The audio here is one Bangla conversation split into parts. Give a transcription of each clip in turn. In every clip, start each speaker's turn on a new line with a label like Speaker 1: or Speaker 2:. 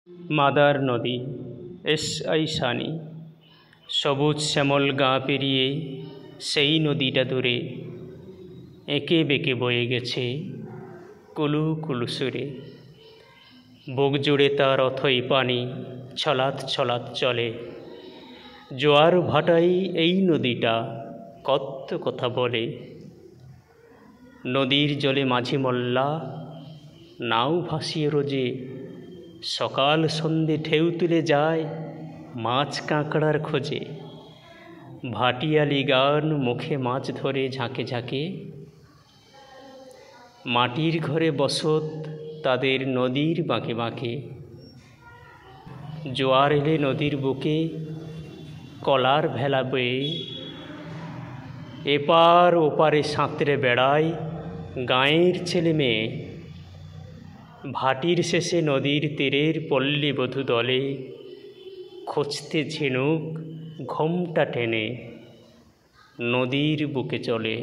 Speaker 1: মাদার নদী এস.আই. সানি। সবুজ শ্যামল গাঁ পেরিয়ে সেই নদীটা দূরে এঁকে বেঁকে বয়ে গেছে কুলু কুলু সুরে। বুক জুড়ে তার অথই পানি ছলাৎ ছলাৎ চলে। জোয়ার ভাটাই এই নদীটা কত কথা বলে। নদীর জলে মাঝি মোল্লা নাও ভাসিয়ে রোজে। সকাল সন্ধে ঢেউ তুলে যায় মাছ কাঁকড়ার খোঁজে। ভাটিয়ালি গান মুখে মাছ ধরে ঝাঁকে ঝাঁকে। মাটির ঘরে বসত তাদের নদীর বাঁকে বাঁকে। জোয়ার এলে নদীর বুকে কলার ভেলা বয়ে এপার ওপারে সাঁতরে বেড়ায় গাঁয়ের ছেলে মেয়ে। ভাটির শেষে নদীর তীরের পল্লী বধূ দলে খুঁজতে ঝিনুক ঘোমটা টেনে নদীর বুকে চলে।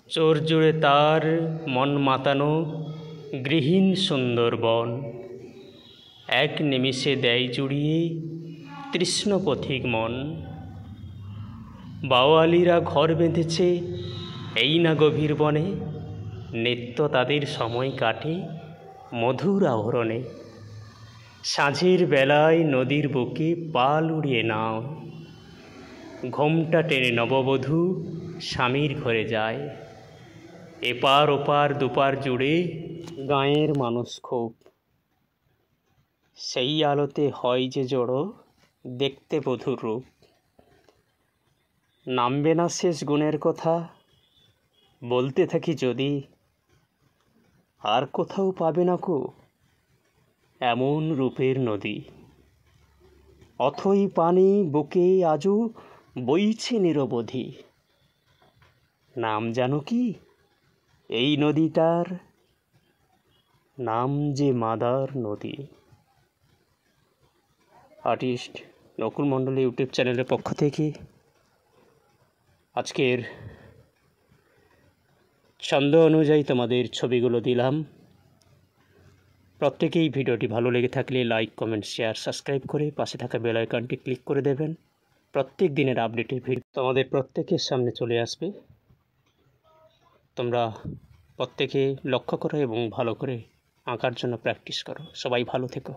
Speaker 1: চোর জুড়ে তার মন মাতানো গৃহীন সুন্দরবন। এক নিমিষে দেয় জুড়িয়ে তৃষ্ণ পথিক মন। বাওয়ালিরা ঘর বেঁধেছে এই না গভীর বনে। নিত্য তাদের সময় কাটে মধুর আহরণে। সাঁঝের বেলায় নদীর বুকে পাল উড়িয়ে নাও। ঘোমটা টেনে নববধূ স্বামীর ঘরে যায়। এপার ওপার দুপার জুড়ে গাঁয়ের মানুষ খুব। সেই আলোতে হয় যে জড়ো দেখতে বধূর রূপ। নামবে না শেষ গুণের কথা বলতে থাকি যদি। আর কোথাও পাবে না কো এমন রূপের নদী। অথই পানি বুকে আজও বইছে নিরবধি। নাম জানো কি এই নদীটার? নাম যে মাদার নদী। আর্টিস্ট নকুল মণ্ডল ইউটিউব চ্যানেলের পক্ষ থেকে আজকের ছন্দ অনুযায়ী তোমাদের ছবিগুলো দিলাম। প্রত্যেকেই ভিডিওটি ভালো লেগে থাকলে লাইক কমেন্ট শেয়ার সাবস্ক্রাইব করে পাশে থাকা বেল আইকনটি ক্লিক করে দেবেন। প্রত্যেক দিনের আপডেটের ভিডিও তোমাদের প্রত্যেকের সামনে চলে আসবে। তোমরা প্রত্যেকে লক্ষ্য করো এবং ভালো করে আঁকার জন্য প্র্যাকটিস করো। সবাই ভালো থেকো।